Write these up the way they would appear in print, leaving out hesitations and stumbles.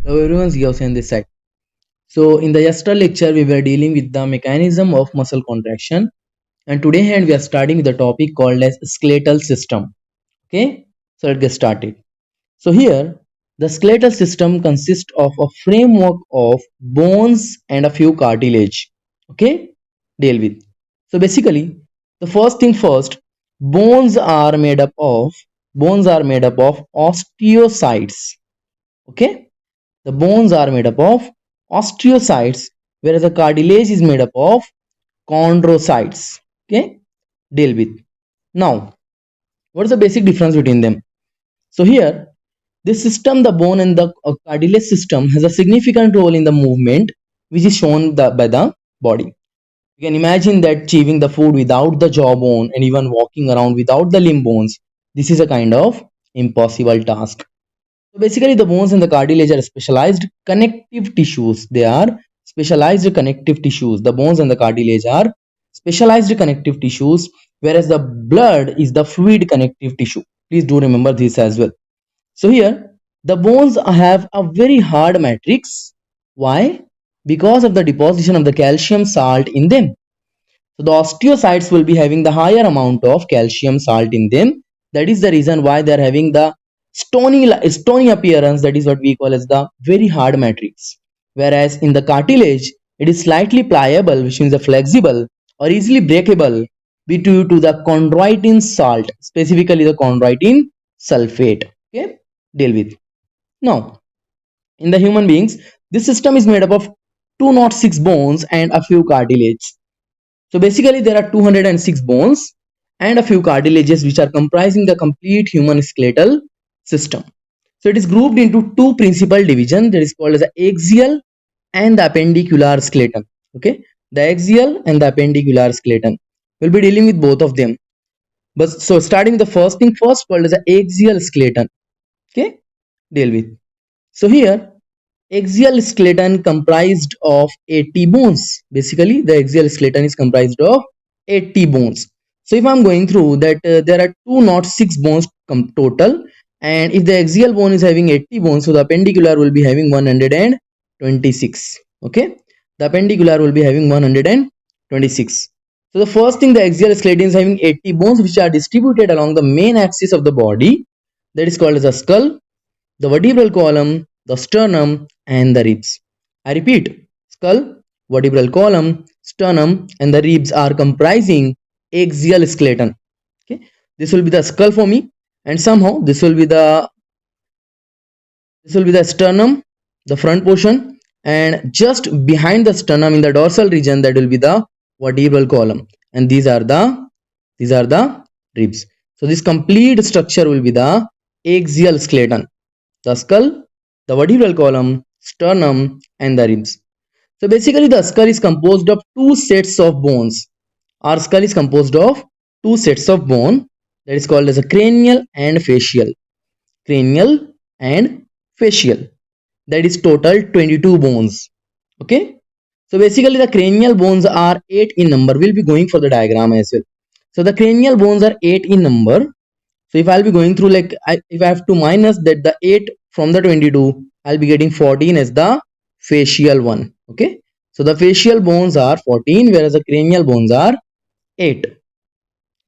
Hello everyone, Ziausen this side. So in the yesterday lecture, we were dealing with the mechanism of muscle contraction, and today hand we are starting with a topic called as skeletal system. Okay, so let's get started. So here, the skeletal system consists of a framework of bones and a few cartilage. Okay, deal with. So basically, the first thing first, bones are made up of osteocytes. Okay, the bones are made up of osteocytes, whereas the cartilage is made up of chondrocytes. Okay, deal with. Now, what is the basic difference between them? So here, this system, the bone and the cartilage system, has a significant role in the movement, which is shown by the body. You can imagine that chewing the food without the jawbone and even walking around without the limb bones. This is a kind of impossible task. So basically, the bones and the cartilage are specialized connective tissues. They are specialized connective tissues. The bones and the cartilage are specialized connective tissues, whereas the blood is the fluid connective tissue. Please do remember this as well. So here, the bones have a very hard matrix. Why? Because of the deposition of the calcium salt in them. So the osteocytes will be having the higher amount of calcium salt in them. That is the reason why they are having the stony appearance. That is what we call as the very hard matrix. Whereas in the cartilage, it is slightly pliable, which means flexible or easily breakable due to the chondroitin salt, specifically the chondroitin sulfate. Okay, deal with. Now, in the human beings, this system is made up of 206 bones and a few cartilage. So basically there are 206 bones and a few cartilages which are comprising the complete human skeletal system. So it is grouped into two principal divisions, that is called as the axial and the appendicular skeleton. Okay, the axial and the appendicular skeleton. We'll be dealing with both of them. But so starting with the first thing first, called as the axial skeleton. Okay, deal with. So here, axial skeleton comprised of 80 bones. Basically, the axial skeleton is comprised of 80 bones. So if I'm going through that, there are 206 bones total, and if the axial bone is having 80 bones, so the appendicular will be having 126. Okay, the appendicular will be having 126. So the first thing, the axial skeleton is having 80 bones which are distributed along the main axis of the body, that is called as a skull, the vertebral column, the sternum, and the ribs. I repeat, skull, vertebral column, sternum, and the ribs are comprising axial skeleton. Okay, this will be the skull for me, and somehow this will be the sternum, the front portion, and just behind the sternum in the dorsal region, that will be the vertebral column, and these are the ribs. So this complete structure will be the axial skeleton. The skull, the vertebral column, sternum, and the ribs. So basically the skull is composed of two sets of bones. Our skull is composed of two sets of bone, that is called as a cranial and facial. Cranial and facial. That is total 22 bones. Okay. So basically the cranial bones are 8 in number. We'll be going for the diagram as well. So the cranial bones are 8 in number. So if I'll be going through, like, if I have to minus that the 8 from the 22, I'll be getting 14 as the facial one. Okay, so the facial bones are 14, whereas the cranial bones are 8.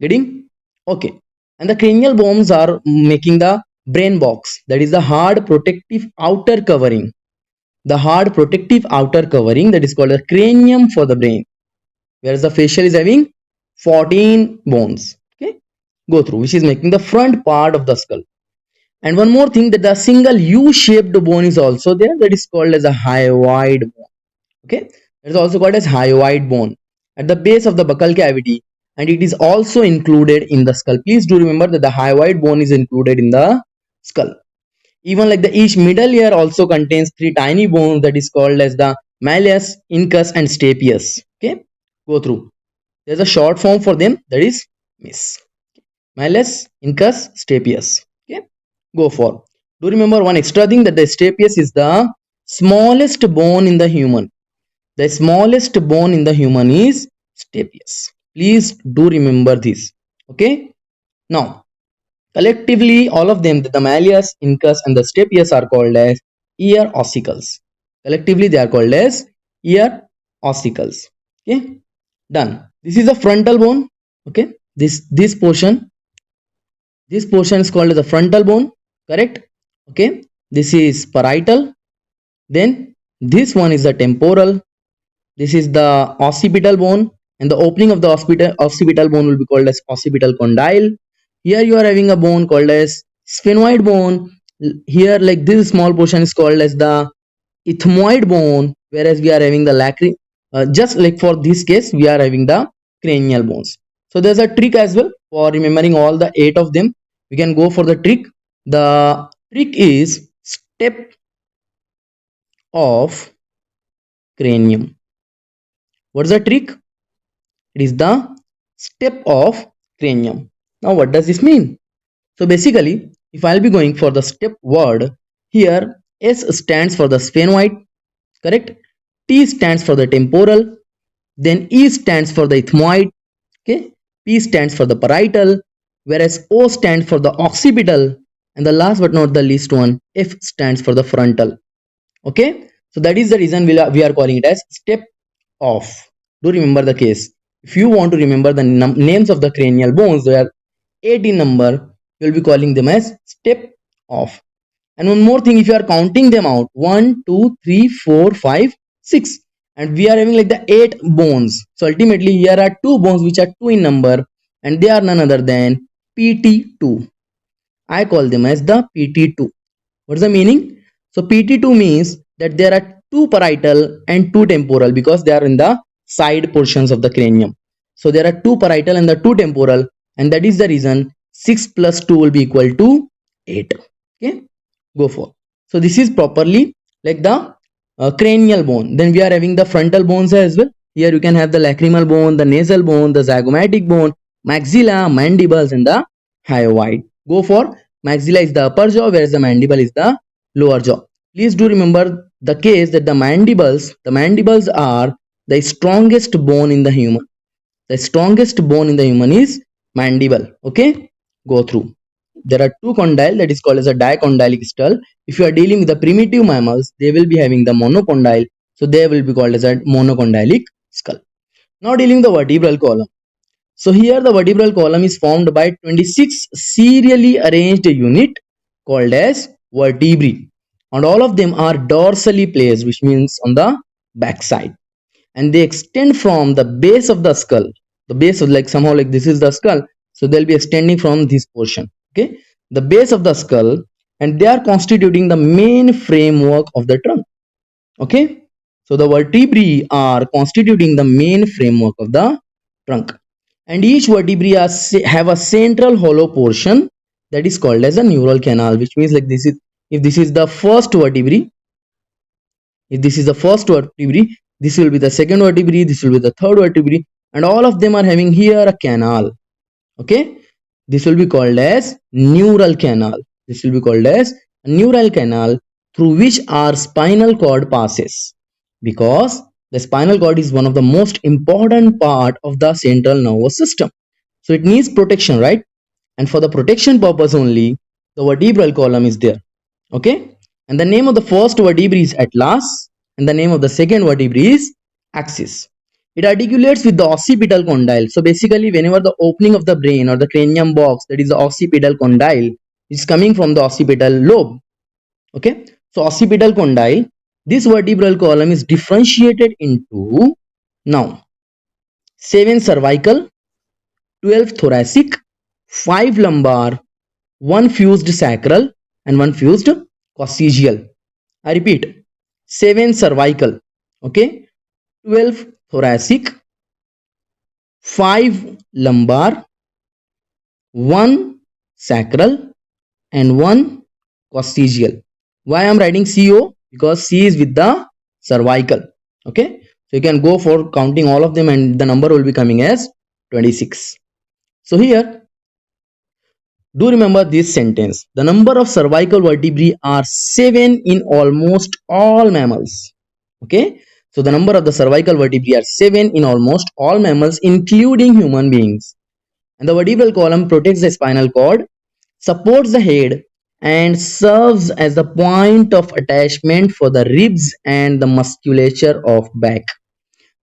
Getting? Okay, and the cranial bones are making the brain box, that is the hard protective outer covering. The hard protective outer covering, that is called a cranium for the brain, whereas the facial is having 14 bones. Okay, go through, which is making the front part of the skull. And one more thing, that the single U-shaped bone is also there, that is called as a hyoid bone. Okay, it is also called as hyoid bone at the base of the buccal cavity, and it is also included in the skull. Please do remember that the hyoid bone is included in the skull. Even like the each middle ear also contains three tiny bones, that is called as the malleus, incus, and stapes. Okay, go through. There's a short form for them, that is MIS. Malleus, incus, stapes. Okay, go for. Do remember one extra thing, that the stapes is the smallest bone in the human. The smallest bone in the human is stapes. Please do remember this. Okay. Now, collectively, all of them, the malleus, incus, and the stapes, are called as ear ossicles. Collectively, they are called as ear ossicles. Okay, done. This is the frontal bone. Okay, this portion is called as the frontal bone. Correct. Okay, this is parietal. Then this one is the temporal. This is the occipital bone, and the opening of the occipital bone will be called as occipital condyle. Here you are having a bone called as sphenoid bone. Here, like this small portion is called as the ethmoid bone, whereas we are having the just like for this case, we are having the cranial bones. So there's a trick as well for remembering all the 8 of them. We can go for the trick. The trick is step of cranium. What's the trick? It is the step of cranium. Now what does this mean? So basically, if I'll be going for the step word, here S stands for the sphenoid, correct? T stands for the temporal, then E stands for the ethmoid, okay? P stands for the parietal, whereas O stands for the occipital, and the last but not the least one, F stands for the frontal. Okay, so that is the reason we are calling it as step off. Do remember the case. If you want to remember the names of the cranial bones, they are 8 in number. You will be calling them as step off. And one more thing, if you are counting them out, 1 2 3 4 5 6, and we are having like the 8 bones. So ultimately here are 2 bones which are 2 in number, and they are none other than PT2. I call them as the PT2. What's the meaning? So PT2 means that there are 2 parietal and 2 temporal, because they are in the side portions of the cranium. So there are 2 parietal and the 2 temporal, and that is the reason 6 plus 2 will be equal to 8. Okay, go for. So this is properly like the cranial bone. Then we are having the frontal bones as well. Here you can have the lacrimal bone, the nasal bone, the zygomatic bone, maxilla, mandibles, and the hyoid. Go for maxilla is the upper jaw, whereas the mandible is the lower jaw. Please do remember the case that the mandibles are the strongest bone in the human. The strongest bone in the human is mandible. Okay, go through. There are 2 condyle, that is called as a dicondylic skull. If you are dealing with the primitive mammals, they will be having the monocondyle, so they will be called as a monocondylic skull. Now dealing with the vertebral column. So here the vertebral column is formed by 26 serially arranged unit called as vertebrae, and all of them are dorsally placed, which means on the back side, and they extend from the base of the skull. The base of, like somehow like this is the skull, so they'll be extending from this portion, okay, the base of the skull, and they are constituting the main framework of the trunk. Okay, so the vertebrae are constituting the main framework of the trunk, and each vertebrae have a central hollow portion that is called as a neural canal, which means like this is, if this is the first vertebrae, if this is the first vertebrae, this will be the second vertebrae, this will be the third vertebrae, and all of them are having here a canal. Okay, this will be called as neural canal. This will be called as a neural canal through which our spinal cord passes, because the spinal cord is one of the most important part of the central nervous system. So it needs protection, right? And for the protection purpose only, the vertebral column is there. Okay, and the name of the first vertebrae is atlas, and the name of the second vertebrae is axis. It articulates with the occipital condyle. So basically, whenever the opening of the brain or the cranium box, that is the occipital condyle, is coming from the occipital lobe. Okay, so occipital condyle, this vertebral column is differentiated into now 7 cervical, 12 thoracic, 5 lumbar, 1 fused sacral, and 1 fused coccygeal. I repeat, 7 cervical, okay, 12 thoracic, 5 lumbar, 1 sacral, and 1 coccygeal. Why I am writing CO? Because C is with the cervical. Okay, so you can go for counting all of them, and the number will be coming as 26. So here, do remember this sentence. The number of cervical vertebrae are 7 in almost all mammals. Okay, so the number of the cervical vertebrae are 7 in almost all mammals, including human beings. And the vertebral column protects the spinal cord, supports the head, and serves as the point of attachment for the ribs and the musculature of back.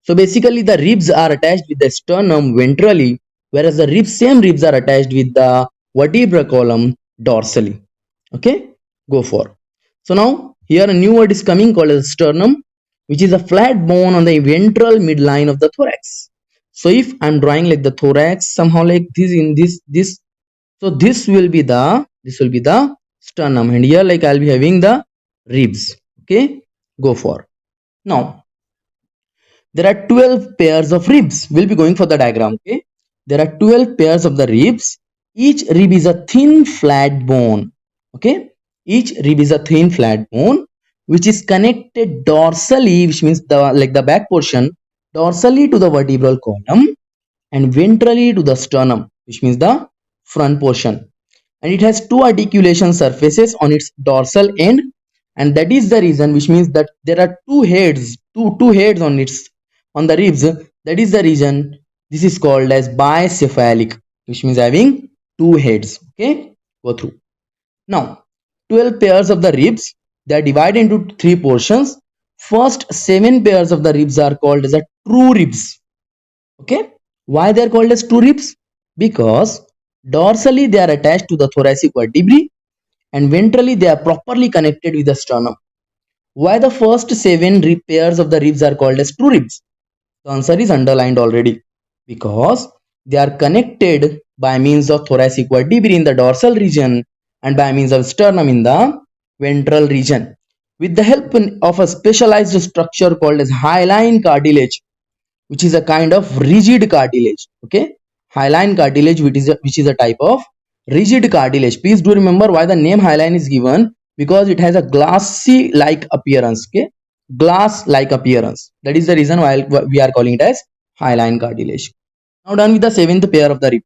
So basically the ribs are attached with the sternum ventrally, whereas the same ribs are attached with the vertebral column dorsally. Okay, go for. So now here a new word is coming called as sternum, which is a flat bone on the ventral midline of the thorax. So if I'm drawing like the thorax somehow like this in this, so this will be the sternum, and here like I'll be having the ribs. Okay, go for. Now there are 12 pairs of ribs. We'll be going for the diagram. Okay, there are 12 pairs of the ribs. Each rib is a thin flat bone. Okay, each rib is a thin flat bone which is connected dorsally, which means the back portion, dorsally to the vertebral column and ventrally to the sternum, which means the front portion. And it has two articulation surfaces on its dorsal end, and that is the reason, which means that there are two heads on its on the ribs. That is the reason this is called as bicephalic, which means having two heads. Okay, go through. Now 12 pairs of the ribs, they are divided into three portions. First 7 pairs of the ribs are called as a true ribs. Okay, why they are called as true ribs? Because dorsally they are attached to the thoracic vertebrae and ventrally they are properly connected with the sternum. Why the first 7 pairs of the ribs are called as true ribs? The answer is underlined already. Because they are connected by means of thoracic vertebrae in the dorsal region and by means of sternum in the ventral region, with the help of a specialized structure called as hyaline cartilage, which is a kind of rigid cartilage. Okay, hyaline cartilage, which is a type of rigid cartilage. Please do remember why the name hyaline is given, because it has a glassy like appearance. Okay, glass like appearance, that is the reason why we are calling it as hyaline cartilage. Now done with the seventh pair of the rib.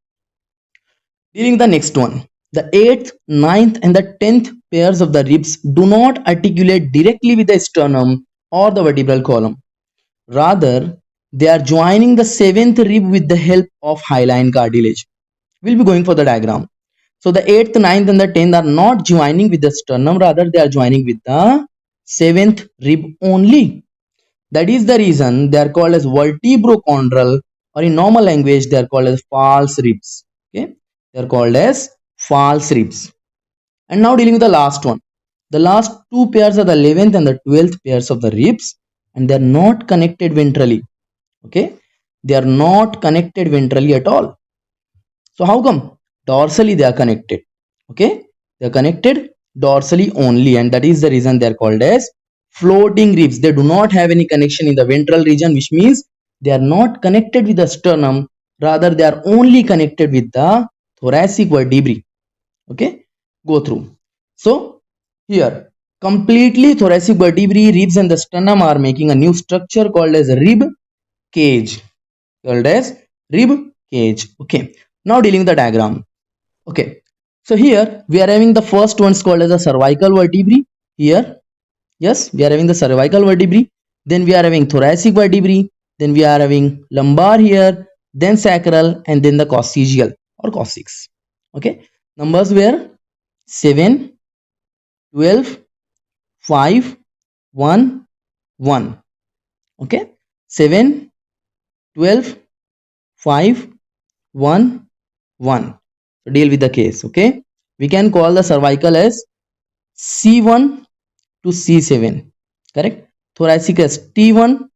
During the next one, the 8th, ninth, and the 10th pairs of the ribs do not articulate directly with the sternum or the vertebral column. Rather, they are joining the 7th rib with the help of hyaline cartilage. We'll be going for the diagram. So the 8th, ninth, and the 10th are not joining with the sternum, rather they are joining with the 7th rib only. That is the reason they are called as vertebrochondral, or in normal language they are called as false ribs. Okay, they are called as false ribs. And now dealing with the last one. The last two pairs are the 11th and the 12th pairs of the ribs, and they are not connected ventrally. Okay, they are not connected ventrally at all. So how come? Dorsally they are connected. Okay, they are connected dorsally only, and that is the reason they are called as floating ribs. They do not have any connection in the ventral region, which means they are not connected with the sternum, rather they are only connected with the thoracic vertebrae. Okay, go through. So here completely thoracic vertebrae, ribs and the sternum are making a new structure called as rib cage. Called as rib cage. Okay, now dealing with the diagram. Okay, so here we are having the first ones called as a cervical vertebrae. Here, yes, we are having the cervical vertebrae. Then we are having thoracic vertebrae. Then we are having lumbar here, then sacral, and then the coccygeal or coccyx. Okay, numbers were 7, 12, 5, 1, 1. Okay, 7, 12, 5, 1, 1. So deal with the case. Okay, we can call the cervical as C1 to C7, correct? Thoracic as T1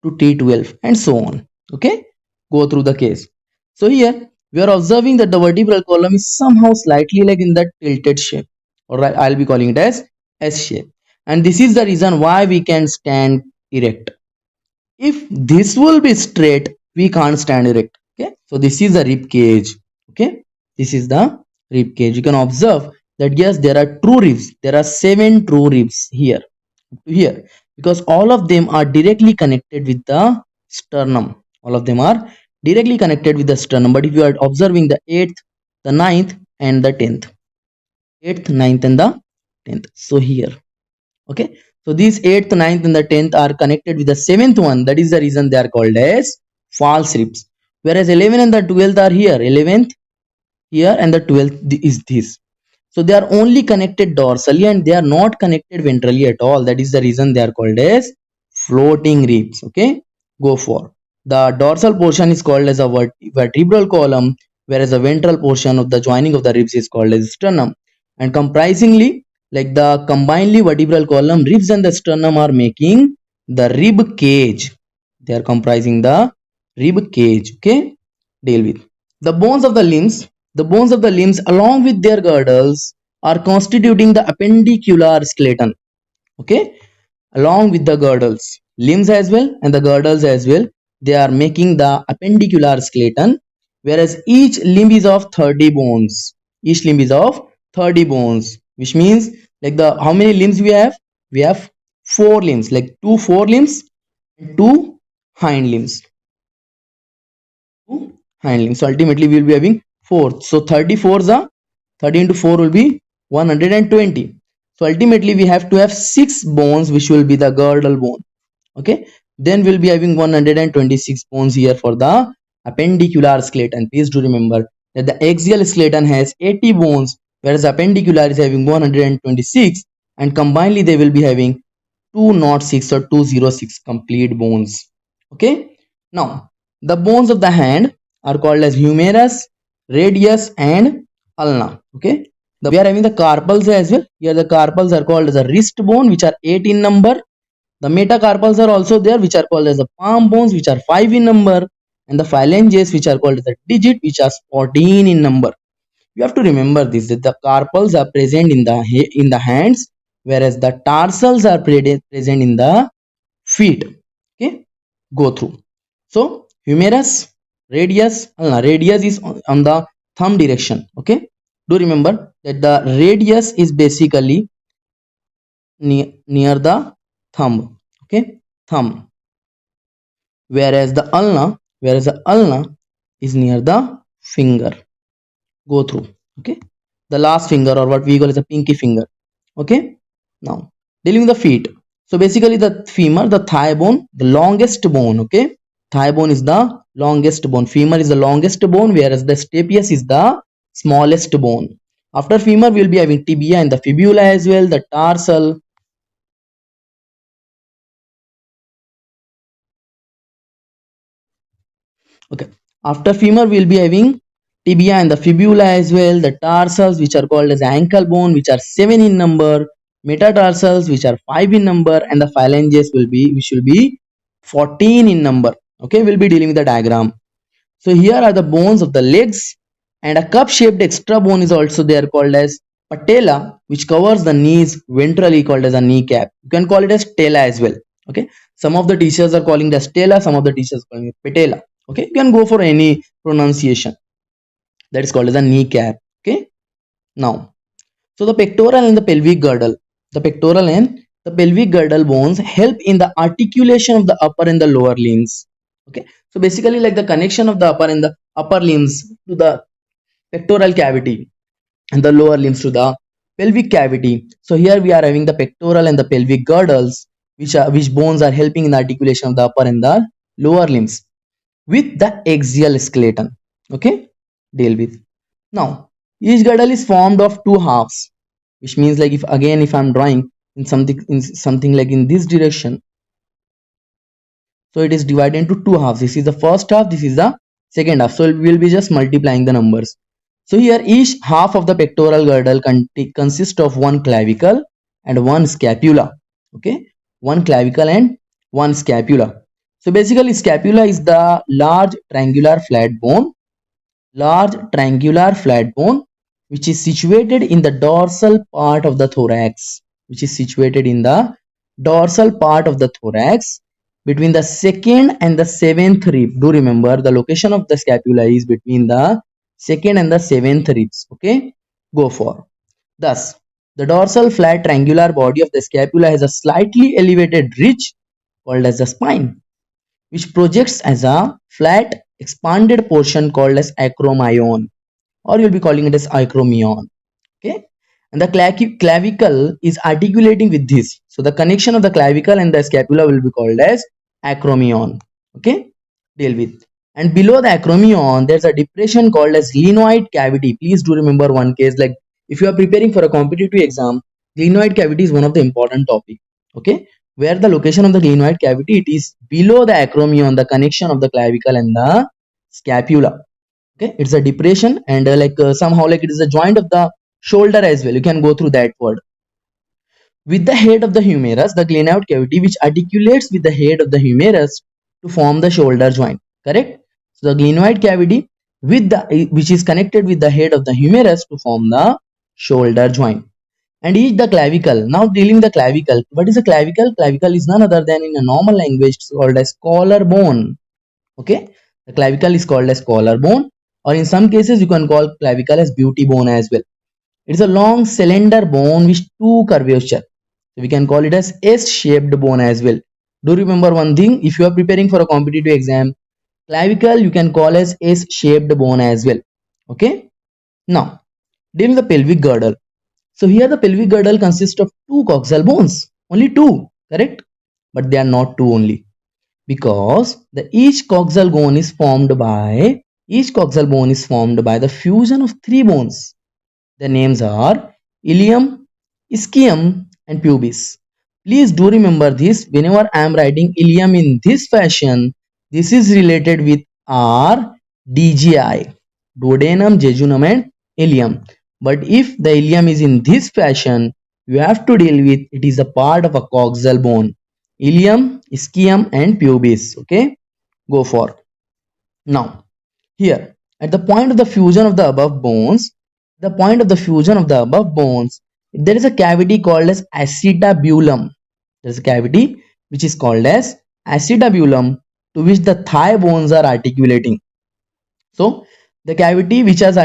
to T12 and so on. Okay, go through the case. So here we are observing that the vertebral column is somehow slightly like in that tilted shape. Alright, I'll be calling it as S shape, and this is the reason why we can stand erect. If this will be straight, we can't stand erect. Okay, so this is the rib cage. Okay, this is the rib cage. You can observe that yes, there are true ribs. There are 7 true ribs here, because all of them are directly connected with the sternum. All of them are directly connected with the sternum. But if you are observing the 8th, the 9th, and the 10th, 8th, 9th, and the 10th. So here, okay, so these 8th, 9th, and the 10th are connected with the 7th one. That is the reason they are called as false ribs. Whereas 11 and the 12th are here. 11th here and the 12th is this. So they are only connected dorsally and they are not connected ventrally at all. That is the reason they are called as floating ribs. Okay, go for. The dorsal portion is called as a vertebral column, whereas the ventral portion of the joining of the ribs is called as sternum. And comprisingly, like the combinedly vertebral column, ribs and the sternum are making the rib cage. They are comprising the rib cage. Okay, deal with the bones of the limbs. The bones of the limbs, along with their girdles, are constituting the appendicular skeleton. Okay, along with the girdles, limbs as well and the girdles as well, they are making the appendicular skeleton. Whereas each limb is of 30 bones. Each limb is of 30 bones, which means like the how many limbs we have? We have four limbs, like two forelimbs and two hind limbs. Handling. So ultimately we will be having 4. So 34 is 30 into 4 will be 120. So ultimately we have to have 6 bones, which will be the girdle bone. Okay. Then we'll be having 126 bones here for the appendicular skeleton. Please do remember that the axial skeleton has 80 bones, whereas appendicular is having 126, and combinedly they will be having 206 or 206 complete bones. Okay. Now the bones of the hand are called as humerus, radius, and ulna. Okay. We are having the carpals as well. Here the carpals are called as a wrist bone, which are 8 in number. The metacarpals are also there, which are called as the palm bones, which are 5 in number, and the phalanges, which are called as the digit, which are 14 in number. You have to remember this, that the carpals are present in the hands, whereas the tarsals are present in the feet. Okay, go through. So humerus, radius, radius is on the thumb direction. Okay, do remember that the radius is basically near the thumb. Okay, thumb. Whereas the ulna is near the finger. Go through. Okay, the last finger, or what we call as a pinky finger. Okay, now dealing with the feet. So basically the femur, the thigh bone, the longest bone. Okay, thigh bone is the longest bone, femur is the longest bone, whereas the stapes is the smallest bone. After femur we will be having tibia and the fibula as well, the tarsal. Okay, after femur we will be having tibia and the fibula as well, the tarsals, which are called as ankle bone, which are 7 in number, metatarsals, which are 5 in number, and the phalanges which will be 14 in number. Okay, we'll be dealing with the diagram. So here are the bones of the legs, and a cup shaped extra bone is also there, called as patella, which covers the knees ventrally, called as a kneecap. You can call it as tela as well. Okay, some of the teachers are calling it as tela, some of the teachers are calling it patella. Okay, you can go for any pronunciation. That is called as a kneecap. Okay, now, so the pectoral and the pelvic girdle, the pectoral and the pelvic girdle bones help in the articulation of the upper and the lower limbs. Okay, so basically like the connection of the upper and the upper limbs to the pectoral cavity and the lower limbs to the pelvic cavity. So here we are having the pectoral and the pelvic girdles, which bones are helping in the articulation of the upper and the lower limbs with the axial skeleton. Okay, deal with. Now each girdle is formed of two halves, which means like if I'm drawing in something like in this direction, so it is divided into two halves. This is the first half, this is the second half, so we'll be just multiplying the numbers. So here each half of the pectoral girdle consists of one clavicle and one scapula. Okay, one clavicle and one scapula. So basically scapula is the large triangular flat bone, which is situated in the dorsal part of the thorax, between the second and the seventh rib. Do remember the location of the scapula is between the second and the seventh ribs. Okay, go for. Thus, the dorsal flat triangular body of the scapula has a slightly elevated ridge called as the spine, which projects as a flat expanded portion called as acromion, or you'll be calling it as acromion. Okay, and the clavicle is articulating with this, so the connection of the clavicle and the scapula will be called as acromion. Okay, deal with. And below the acromion there's a depression called as glenoid cavity. Please do remember one case, like if you are preparing for a competitive exam, glenoid cavity is one of the important topic. Okay, where the location of the glenoid cavity, it is below the acromion, the connection of the clavicle and the scapula. Okay, it's a depression, and somehow like it is a joint of the shoulder as well. You can go through that word. With the head of the humerus, the glenoid cavity which articulates with the head of the humerus to form the shoulder joint. Correct? So the glenoid cavity with the which is connected with the head of the humerus to form the shoulder joint. And is the clavicle. Now dealing with the clavicle. What is a clavicle? Clavicle is none other than, in a normal language, it's called as collarbone. Okay, the clavicle is called as collarbone, or in some cases you can call clavicle as beauty bone as well. It is a long cylinder bone with two curvature. So we can call it as S-shaped bone as well. Do remember one thing, if you are preparing for a competitive exam, clavicle you can call as S-shaped bone as well. Okay. Now, dealing with the pelvic girdle. So here the pelvic girdle consists of two coxal bones. Only two, correct? But they are not two only, because the each coxal bone is formed by the fusion of three bones. The names are ilium, ischium and pubis. Please do remember this. Whenever I am writing ilium in this fashion, this is related with R, DGI, duodenum, jejunum and ilium. But if the ilium is in this fashion, you have to deal with it is a part of a coxal bone. Ilium, ischium and pubis. Okay, go for. Now, here at the point of the fusion of the above bones, there is a cavity called as acetabulum. There is a cavity which is called as acetabulum, to which the thigh bones are articulating. So the cavity which is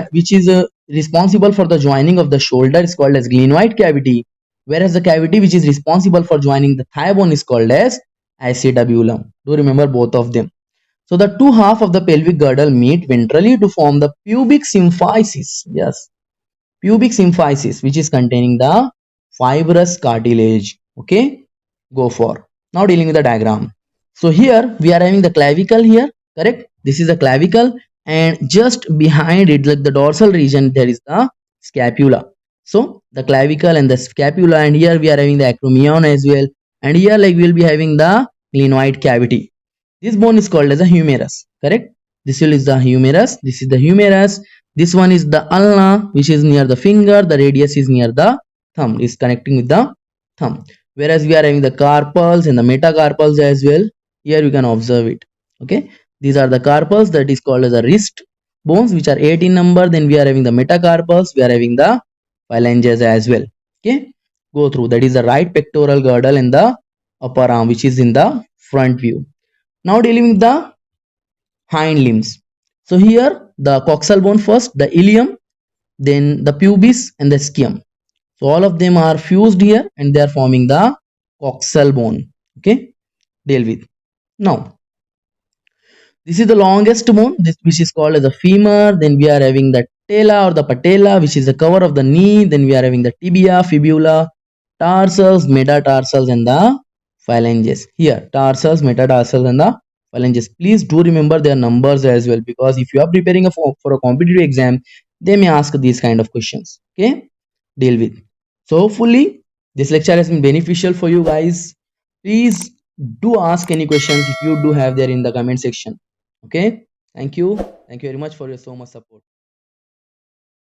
responsible for the joining of the shoulder is called as glenoid cavity, whereas the cavity which is responsible for joining the thigh bone is called as acetabulum. Do remember both of them. So the two half of the pelvic girdle meet ventrally to form the pubic symphysis. Yes, pubic symphysis, which is containing the fibrous cartilage. Okay, go for. Now dealing with the diagram. So here we are having the clavicle here, correct? This is the clavicle, and just behind it, like the dorsal region, there is the scapula. So the clavicle and the scapula, and here we are having the acromion as well, and here like we will be having the glenoid cavity. This bone is called as a humerus, correct? This is the humerus. This is the humerus. This one is the ulna, which is near the finger. The radius is near the thumb, is connecting with the thumb. Whereas we are having the carpals and the metacarpals as well. Here you can observe it. Okay, these are the carpals, that is called as the wrist bones, which are 8 in number. Then we are having the metacarpals. We are having the phalanges as well. Okay, go through. That is the right pectoral girdle and the upper arm, which is in the front view. Now dealing with the hind limbs. So here the coxal bone first, the ilium, then the pubis and the ischium. So all of them are fused here and they are forming the coxal bone. Okay, deal with. Now this is the longest bone, this which is called as the femur. Then we are having the tela or the patella, which is the cover of the knee. Then we are having the tibia, fibula, tarsals, metatarsals and the phalanges. Here tarsals, metatarsals and the phalanges. Please do remember their numbers as well, because if you are preparing for a competitive exam, they may ask these kind of questions. Okay, deal with. So hopefully this lecture has been beneficial for you guys. Please do ask any questions if you do have there in the comment section. Okay, thank you very much for your so much support.